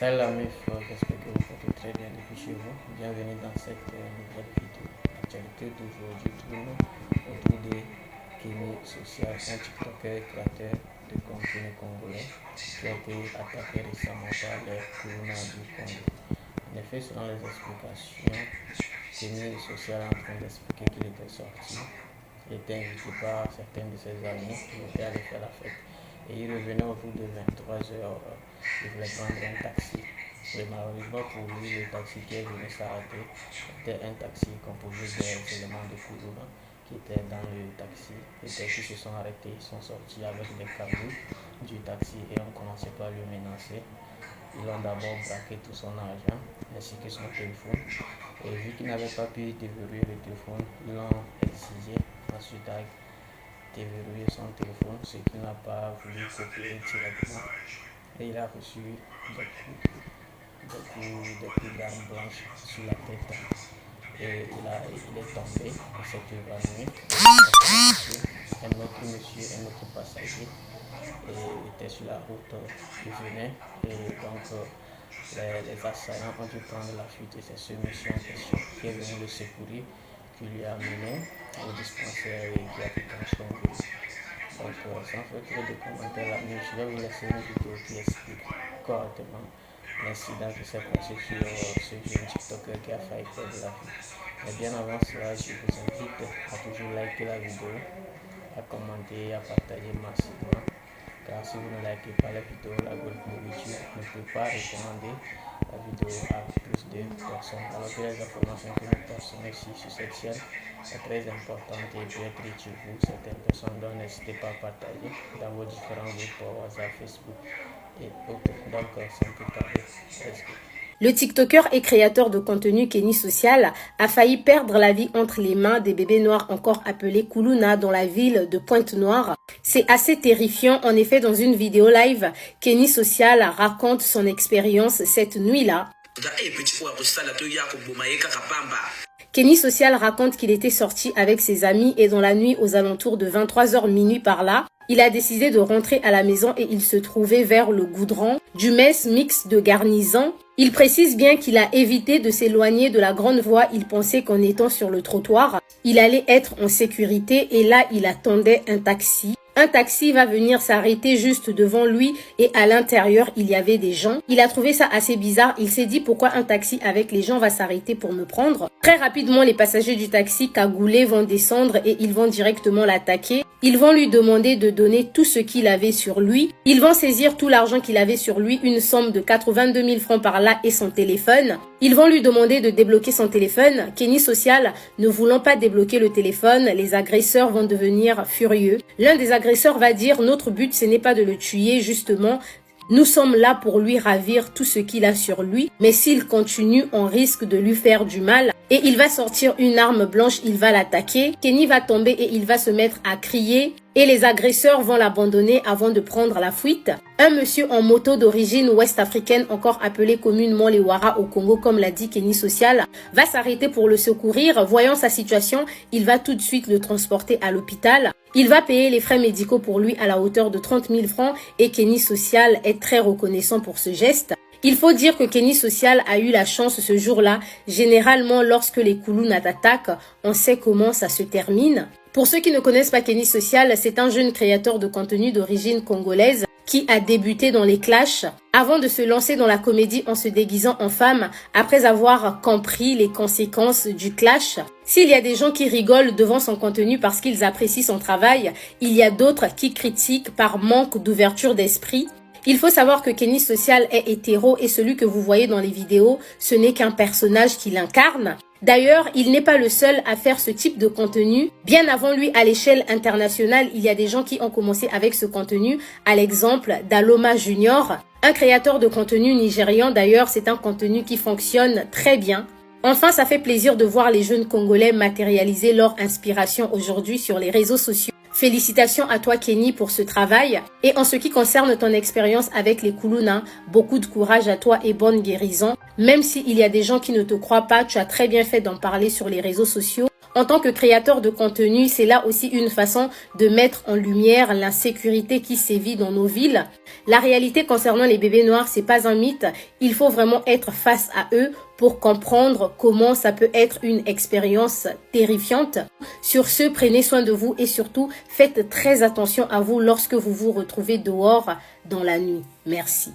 Salut mes frères, j'espère que vous portez très bien depuis chez vous. Bienvenue dans cette nouvelle vidéo. Actualité d'aujourd'hui tourne autour de Kenny Social, un TikToker créateur de contenu congolais qui a été attaqué récemment par les colonies du Congo. En effet, selon les explications, Kenny Social est en train d'expliquer qu'il était sorti. Il était invité par certains de ses amis qui étaient allés faire la fête. Et il revenait autour de 23 heures. Il voulait prendre un taxi. Mais malheureusement pour lui, le taxi qui est venu s'arrêter était un taxi composé des éléments de Koulouna qui étaient dans le taxi. Les taxis se sont arrêtés, ils sont sortis avec des cagoles du taxi et ont commencé par le menacer. Ils ont d'abord braqué tout son argent ainsi que son téléphone. Et vu qu'il n'avait pas pu déverrouiller le téléphone, ils l'ont exigé ensuite à déverrouiller son téléphone, ce qu'il n'a pas voulu copier directement. Et il a reçu des coups d'armes blanches sur la tête. Et il est tombé, il s'est évanoui. Un autre monsieur, un autre passager était sur la route, il venait. Et donc les assaillants ont dû prendre la fuite. Et c'est ce monsieur en question qui est venu le secourir, qui lui a amené au dispensaire et qui a pris en soin de lui. Donc sans faire trop de commentaires là-dessus, je vais vous laisser une vidéo qui explique correctement l'incident qui s'est passé sur ce jeune TikToker qui a failli perdre la vie. Mais bien avant cela, je vous invite à toujours liker la vidéo, à commenter et à partager massivement. Car si vous ne likez pas la vidéo, l'algorithme YouTube ne peut pas recommander la vidéo à plus de personnes. Alors que les informations que nous passons ici sur cette chaîne sont très importantes et peut être utiles pour certaines personnes. Donc n'hésitez pas à partager dans vos différents groupes WhatsApp, Facebook et autres. Donc sans plus tarder, let's go. Le TikToker et créateur de contenu Kenny Social a failli perdre la vie entre les mains des bébés noirs encore appelés Koulouna dans la ville de Pointe-Noire. C'est assez terrifiant. En effet, dans une vidéo live, Kenny Social raconte son expérience cette nuit-là. Kenny Social raconte qu'il était sorti avec ses amis et dans la nuit aux alentours de 23h minuit par là, il a décidé de rentrer à la maison et il se trouvait vers le goudron du mess mix de Garnison. Il précise bien qu'il a évité de s'éloigner de la grande voie. Il pensait qu'en étant sur le trottoir, il allait être en sécurité et là, il attendait un taxi. Un taxi va venir s'arrêter juste devant lui et à l'intérieur, il y avait des gens. Il a trouvé ça assez bizarre. Il s'est dit pourquoi un taxi avec les gens va s'arrêter pour me prendre. Très rapidement, les passagers du taxi cagoulés vont descendre et ils vont directement l'attaquer. Ils vont lui demander de donner tout ce qu'il avait sur lui. Ils vont saisir tout l'argent qu'il avait sur lui, une somme de 82 000 francs par là et son téléphone. Ils vont lui demander de débloquer son téléphone. Kenny Social, ne voulant pas débloquer le téléphone, les agresseurs vont devenir furieux. L'un des agresseur va dire notre but ce n'est pas de le tuer justement, nous sommes là pour lui ravir tout ce qu'il a sur lui, mais s'il continue on risque de lui faire du mal et il va sortir une arme blanche, il va l'attaquer. Kenny va tomber et il va se mettre à crier et les agresseurs vont l'abandonner avant de prendre la fuite. Un monsieur en moto d'origine ouest-africaine, encore appelé communément les Wara au Congo, comme l'a dit Kenny Social, va s'arrêter pour le secourir. Voyant sa situation, il va tout de suite le transporter à l'hôpital. Il va payer les frais médicaux pour lui à la hauteur de 30 000 francs et Kenny Social est très reconnaissant pour ce geste. Il faut dire que Kenny Social a eu la chance ce jour-là. Généralement, lorsque les Koulouna attaquent, on sait comment ça se termine. Pour ceux qui ne connaissent pas Kenny Social, c'est un jeune créateur de contenu d'origine congolaise qui a débuté dans les clashs avant de se lancer dans la comédie en se déguisant en femme après avoir compris les conséquences du clash. S'il y a des gens qui rigolent devant son contenu parce qu'ils apprécient son travail, il y a d'autres qui critiquent par manque d'ouverture d'esprit. Il faut savoir que Kenny Social est hétéro et celui que vous voyez dans les vidéos, ce n'est qu'un personnage qu'il incarne. D'ailleurs, il n'est pas le seul à faire ce type de contenu. Bien avant lui, à l'échelle internationale, il y a des gens qui ont commencé avec ce contenu, à l'exemple d'Aloma Junior, un créateur de contenu nigérian. D'ailleurs, c'est un contenu qui fonctionne très bien. Enfin, ça fait plaisir de voir les jeunes Congolais matérialiser leur inspiration aujourd'hui sur les réseaux sociaux. Félicitations à toi Kenny pour ce travail. Et en ce qui concerne ton expérience avec les Koulouna, beaucoup de courage à toi et bonne guérison. Même s'il y a des gens qui ne te croient pas, tu as très bien fait d'en parler sur les réseaux sociaux. En tant que créateur de contenu, c'est là aussi une façon de mettre en lumière l'insécurité qui sévit dans nos villes. La réalité concernant les bébés noirs, c'est pas un mythe. Il faut vraiment être face à eux pour comprendre comment ça peut être une expérience terrifiante. Sur ce, prenez soin de vous et surtout, faites très attention à vous lorsque vous vous retrouvez dehors dans la nuit. Merci.